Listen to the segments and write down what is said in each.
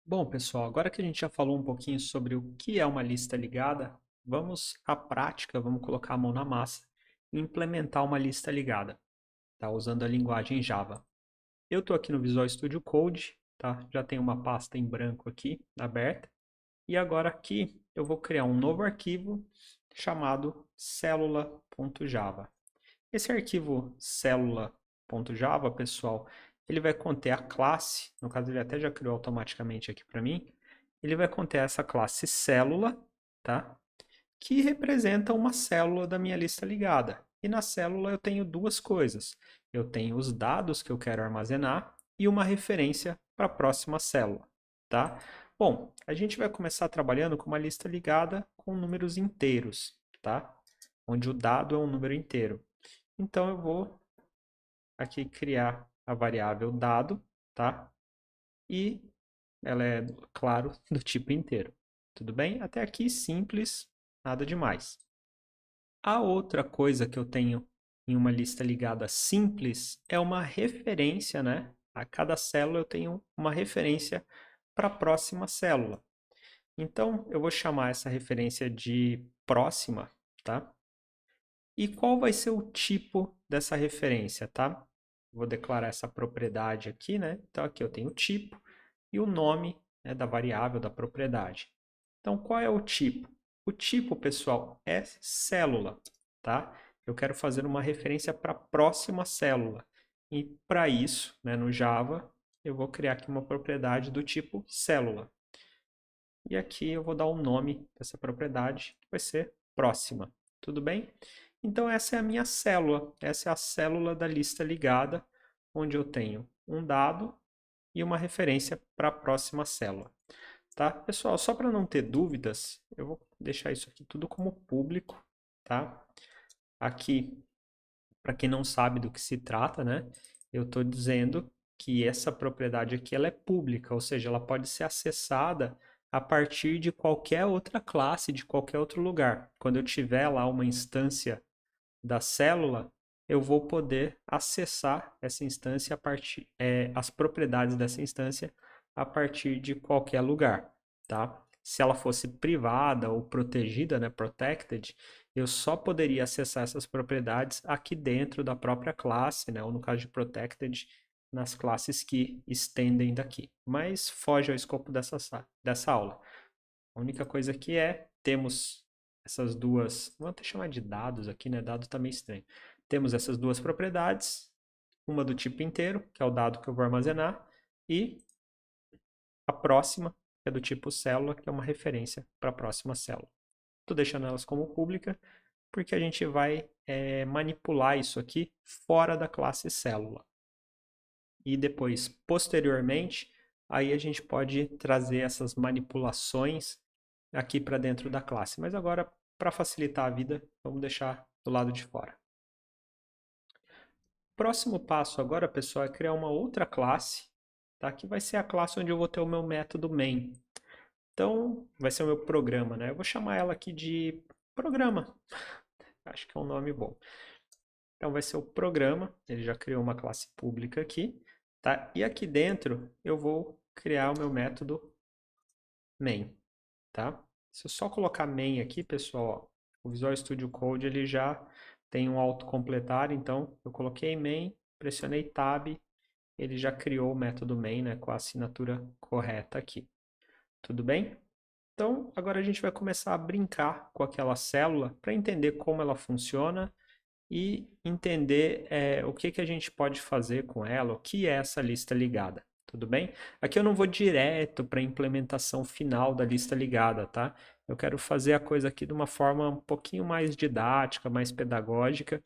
Bom, pessoal, agora que a gente já falou um pouquinho sobre o que é uma lista ligada, vamos à prática, vamos colocar a mão na massa e implementar uma lista ligada, tá? Usando a linguagem Java. Eu estou aqui no Visual Studio Code, tá? Já tenho uma pasta em branco aqui aberta e agora aqui eu vou criar um novo arquivo chamado célula.java. Esse arquivo célula.java, pessoal, ele vai conter a classe, no caso ele até já criou automaticamente aqui para mim, ele vai conter essa classe célula, tá? Que representa uma célula da minha lista ligada. E na célula eu tenho duas coisas. Eu tenho os dados que eu quero armazenar e uma referência para a próxima célula, tá? Bom, a gente vai começar trabalhando com uma lista ligada com números inteiros, tá? Onde o dado é um número inteiro. Então eu vou aqui criar a variável dado, tá? E ela é, claro, do tipo inteiro. Tudo bem? Até aqui simples, nada demais. A outra coisa que eu tenho em uma lista ligada simples é uma referência, né? A cada célula eu tenho uma referência para a próxima célula. Então eu vou chamar essa referência de próxima, tá? E qual vai ser o tipo dessa referência, tá? Vou declarar essa propriedade aqui, né? Então aqui eu tenho o tipo e o nome, né, da variável da propriedade. Então qual é o tipo? O tipo, pessoal, é célula, tá? Eu quero fazer uma referência para a próxima célula. E para isso, né, no Java, eu vou criar aqui uma propriedade do tipo célula. E aqui eu vou dar um nome dessa propriedade, que vai ser próxima. Tudo bem? Então essa é a minha célula. Essa é a célula da lista ligada, onde eu tenho um dado e uma referência para a próxima célula. Tá? Pessoal, só para não ter dúvidas, eu vou deixar isso aqui tudo como público. Tá? Aqui, para quem não sabe do que se trata, né? Eu estou dizendo que essa propriedade aqui ela é pública, ou seja, ela pode ser acessada a partir de qualquer outra classe, de qualquer outro lugar. Quando eu tiver lá uma instância da célula, eu vou poder acessar essa instância a partir, as propriedades dessa instância a partir de qualquer lugar, tá? Se ela fosse privada ou protegida, né, protected, eu só poderia acessar essas propriedades aqui dentro da própria classe, né, ou no caso de protected, nas classes que estendem daqui. Mas foge ao escopo dessa aula. A única coisa que temos essas duas, vamos até chamar de dados aqui, né? Dado tá meio estranho. Temos essas duas propriedades, uma do tipo inteiro, que é o dado que eu vou armazenar, e a próxima, que é do tipo célula, que é uma referência para a próxima célula. Estou deixando elas como pública, porque a gente vai manipular isso aqui fora da classe célula. E depois, posteriormente, aí a gente pode trazer essas manipulações aqui para dentro da classe. Mas agora, para facilitar a vida, vamos deixar do lado de fora. Próximo passo agora, pessoal, é criar uma outra classe, tá? Que vai ser a classe onde eu vou ter o meu método main. Então, vai ser o meu programa, né? Eu vou chamar ela aqui de programa. Acho que é um nome bom. Então, vai ser o programa. Ele já criou uma classe pública aqui, tá? E aqui dentro, eu vou criar o meu método main, tá? Se eu só colocar main aqui, pessoal, ó, o Visual Studio Code ele já tem um autocompletar, então eu coloquei main, pressionei tab, ele já criou o método main, né, com a assinatura correta aqui. Tudo bem? Então, agora a gente vai começar a brincar com aquela célula para entender como ela funciona e entender o que a gente pode fazer com ela, o que é essa lista ligada. Tudo bem? Aqui eu não vou direto para a implementação final da lista ligada, tá? Eu quero fazer a coisa aqui de uma forma um pouquinho mais didática, mais pedagógica.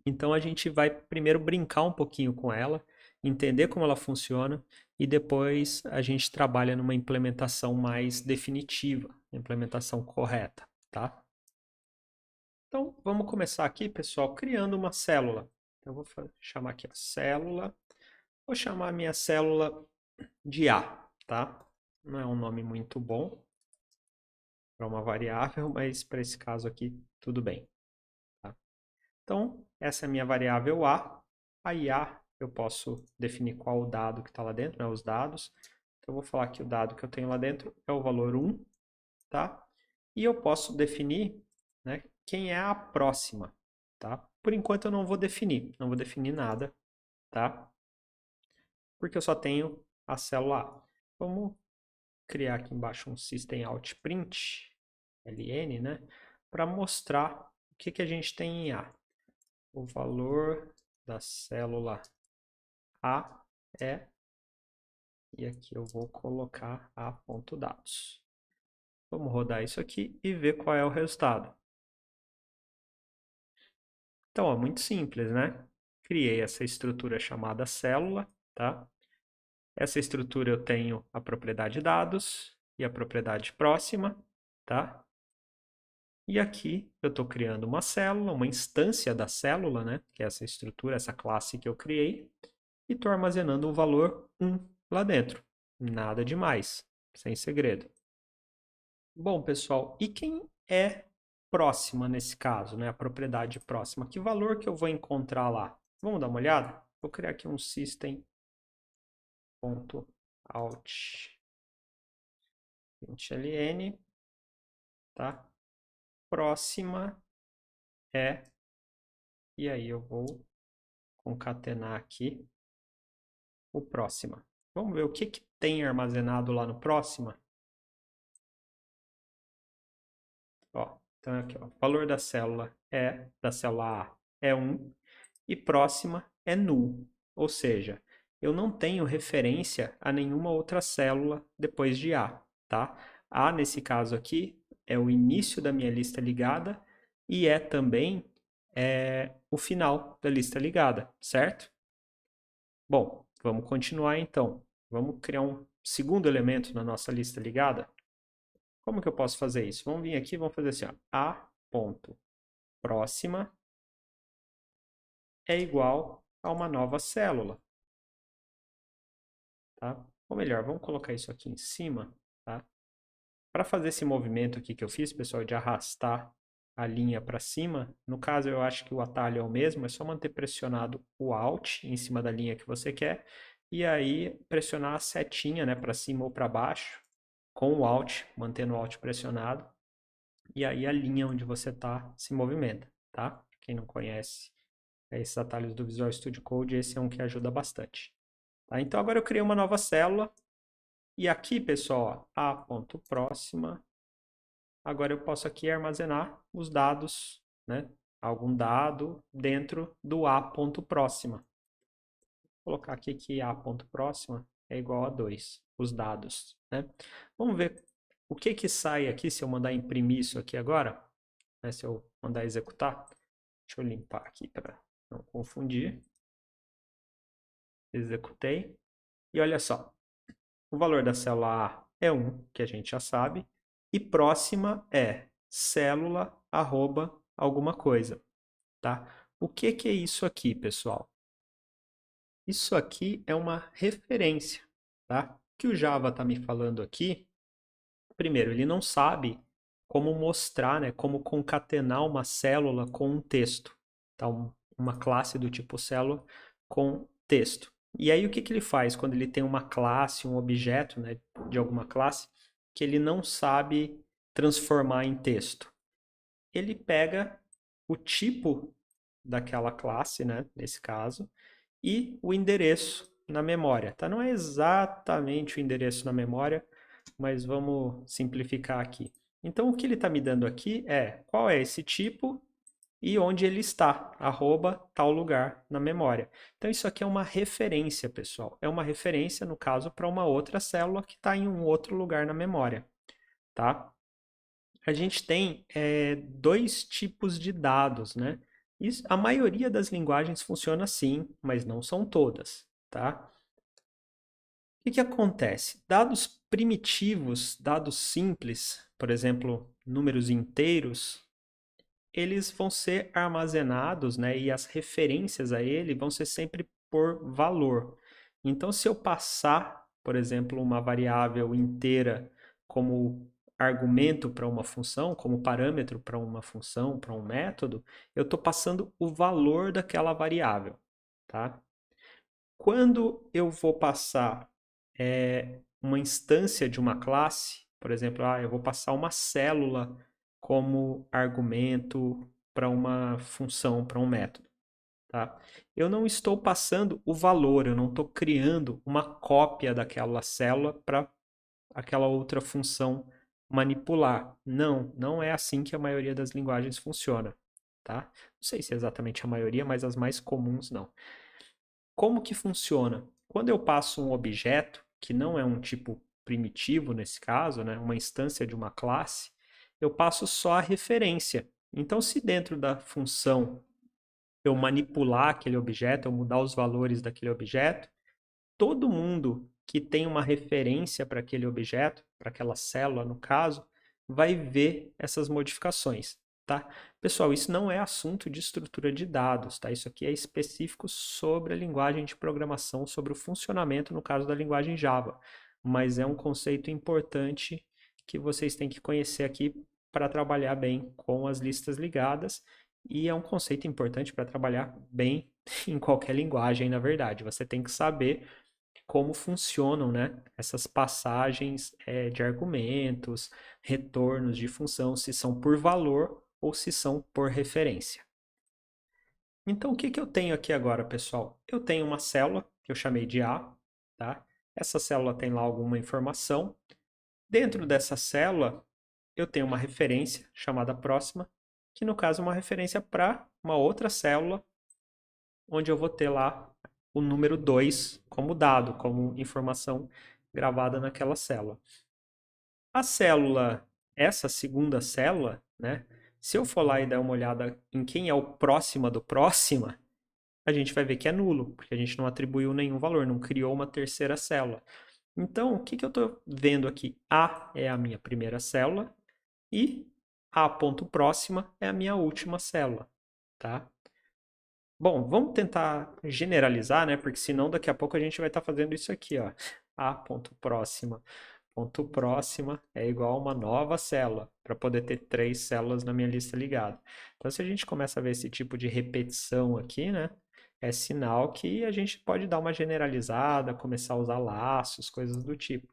Então a gente vai primeiro brincar um pouquinho com ela, entender como ela funciona e depois a gente trabalha numa implementação mais definitiva, implementação correta, tá? Então, vamos começar aqui, pessoal, criando uma célula. Eu vou chamar aqui a célula. Vou chamar a minha célula de A, tá? Não é um nome muito bom para uma variável, mas para esse caso aqui, tudo bem. Tá? Então, essa é a minha variável A. Aí A, eu posso definir qual o dado que está lá dentro, né? Os dados. eu vou falar que o dado que eu tenho lá dentro é o valor 1, tá? E eu posso definir, né, quem é a próxima, tá? Por enquanto eu não vou definir nada, tá? Porque eu só tenho a célula A. Vamos criar aqui embaixo um system out print, ln, né? Para mostrar o que a gente tem em A. O valor da célula A é, e aqui eu vou colocar A.dados. Vamos rodar isso aqui e ver qual é o resultado. Então, ó, muito simples, né? Criei essa estrutura chamada célula, tá? Essa estrutura eu tenho a propriedade dados e a propriedade próxima, tá? E aqui eu estou criando uma célula, uma instância da célula, né? Que é essa estrutura, essa classe que eu criei, e estou armazenando o valor 1 lá dentro. Nada demais, sem segredo. Bom, pessoal, e quem é próxima nesse caso, né? A propriedade próxima. Que valor que eu vou encontrar lá? Vamos dar uma olhada? Vou criar aqui um system.out.ln, tá? Próxima é, e aí eu vou concatenar aqui o próxima. Vamos ver o que tem armazenado lá no próxima. Ó, então aqui, ó, o valor da célula A é 1 e próxima é null, ou seja, eu não tenho referência a nenhuma outra célula depois de A, tá? A, nesse caso aqui, é o início da minha lista ligada e é também o final da lista ligada, certo? Bom, vamos continuar então. Vamos criar um segundo elemento na nossa lista ligada. Como que eu posso fazer isso? Vamos vir aqui e vamos fazer assim, ó. A.próxima é igual a uma nova célula. Tá? Ou melhor, vamos colocar isso aqui em cima. Tá? Para fazer esse movimento aqui que eu fiz, pessoal, de arrastar a linha para cima, no caso eu acho que o atalho é o mesmo, é só manter pressionado o Alt em cima da linha que você quer, e aí pressionar a setinha, né, para cima ou para baixo, com o Alt, mantendo o Alt pressionado, e aí a linha onde você está se movimenta, tá? Quem não conhece esses atalhos do Visual Studio Code, esse é um que ajuda bastante. Tá? Então agora eu criei uma nova célula, e aqui, pessoal, A.próxima, agora eu posso aqui armazenar os dados, né? Algum dado dentro do A.próxima. Vou colocar aqui que A.próxima é igual a 2, os dados, né? Vamos ver o que sai aqui se eu mandar imprimir isso aqui agora, né? Se eu mandar executar. Deixa eu limpar aqui para não confundir. Executei. E olha só, o valor da célula A é 1, que a gente já sabe, e próxima é célula arroba alguma coisa, tá? O que é isso aqui, pessoal? Isso aqui é uma referência, tá? O que o Java está me falando aqui, primeiro, ele não sabe como mostrar, né, como concatenar uma célula com um texto, tá? Uma classe do tipo célula com texto. E aí o que ele faz quando ele tem uma classe, um objeto, né, de alguma classe, que ele não sabe transformar em texto? Ele pega o tipo daquela classe, né, nesse caso, e o endereço na memória. Tá? Não é exatamente o endereço na memória, mas vamos simplificar aqui. Então, o que ele está me dando aqui é qual é esse tipo e onde ele está, arroba tal lugar na memória. Então, isso aqui é uma referência, pessoal. É uma referência, no caso, para uma outra célula que está em um outro lugar na memória. Tá? A gente tem dois tipos de dados, né? Isso, a maioria das linguagens funciona assim, mas não são todas, tá? O que acontece? Dados primitivos, dados simples, por exemplo, números inteiros, eles vão ser armazenados, né? E as referências a ele vão ser sempre por valor. Então, se eu passar, por exemplo, uma variável inteira como argumento para uma função, como parâmetro para uma função, para um método, eu estou passando o valor daquela variável, tá? Quando eu vou passar uma instância de uma classe, por exemplo, eu vou passar uma célula como argumento para uma função, para um método. Tá? Eu não estou passando o valor, eu não estou criando uma cópia daquela célula para aquela outra função manipular. Não, não é assim que a maioria das linguagens funciona. Tá? Não sei se é exatamente a maioria, mas as mais comuns não. Como que funciona? Quando eu passo um objeto, que não é um tipo primitivo nesse caso, né, uma instância de uma classe, eu passo só a referência. Então, se dentro da função eu manipular aquele objeto, eu mudar os valores daquele objeto, todo mundo que tem uma referência para aquele objeto, para aquela célula no caso, vai ver essas modificações, tá? Pessoal, isso não é assunto de estrutura de dados, tá? Isso aqui é específico sobre a linguagem de programação, sobre o funcionamento no caso da linguagem Java, mas é um conceito importante que vocês têm que conhecer aqui para trabalhar bem com as listas ligadas e é um conceito importante para trabalhar bem em qualquer linguagem, na verdade. Você tem que saber como funcionam, né, essas passagens de argumentos, retornos de função, se são por valor ou se são por referência. Então, o que que eu tenho aqui agora, pessoal? Eu tenho uma célula que eu chamei de A, tá? Essa célula tem lá alguma informação. Dentro dessa célula, eu tenho uma referência chamada próxima, que no caso é uma referência para uma outra célula, onde eu vou ter lá o número 2 como dado, como informação gravada naquela célula. A célula, essa segunda célula, né? Se eu for lá e der uma olhada em quem é o próxima do próxima, a gente vai ver que é nulo, porque a gente não atribuiu nenhum valor, não criou uma terceira célula. Então, o que que eu estou vendo aqui? A é a minha primeira célula e A ponto próxima é a minha última célula, tá? Bom, vamos tentar generalizar, né? Porque senão daqui a pouco a gente vai estar fazendo isso aqui, ó. A ponto próxima. Ponto próxima é igual a uma nova célula, para poder ter 3 células na minha lista ligada. Então, se a gente começa a ver esse tipo de repetição aqui, né? É sinal que a gente pode dar uma generalizada, começar a usar laços, coisas do tipo.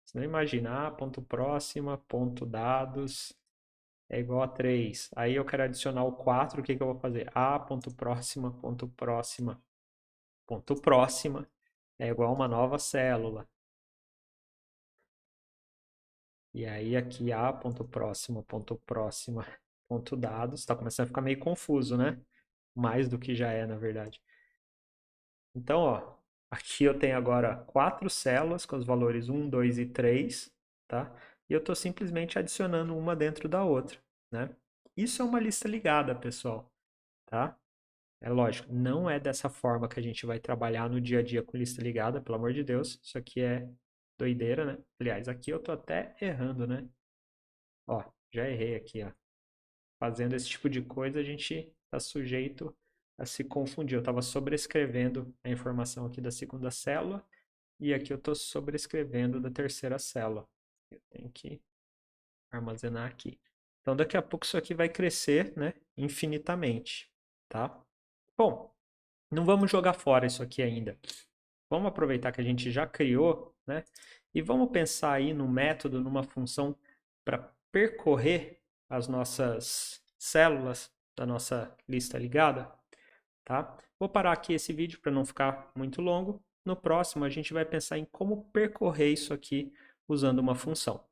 Senão imagina, ponto próxima, ponto dados, é igual a 3. Aí eu quero adicionar o 4, o que que eu vou fazer? A ponto próxima, ponto próxima, ponto próxima é igual a uma nova célula. E aí aqui A ponto próxima, ponto próxima, ponto dados. Está começando a ficar meio confuso, né? Mais do que já é, na verdade. Então, ó, aqui eu tenho agora 4 células com os valores 1, 2 e 3, tá? E eu estou simplesmente adicionando uma dentro da outra, né? Isso é uma lista ligada, pessoal, tá? É lógico, não é dessa forma que a gente vai trabalhar no dia a dia com lista ligada, pelo amor de Deus. Isso aqui é doideira, né? Aliás, aqui eu tô até errando, né? Ó, já errei aqui, ó. Fazendo esse tipo de coisa, a gente está sujeito a se confundir. Eu estava sobrescrevendo a informação aqui da segunda célula e aqui eu estou sobrescrevendo da terceira célula. Eu tenho que armazenar aqui. Então, daqui a pouco isso aqui vai crescer, né, infinitamente, tá? Bom, não vamos jogar fora isso aqui ainda. Vamos aproveitar que a gente já criou, né? E vamos pensar aí no método, numa função para percorrer as nossas células da nossa lista ligada, tá? Vou parar aqui esse vídeo para não ficar muito longo. No próximo a gente vai pensar em como percorrer isso aqui usando uma função.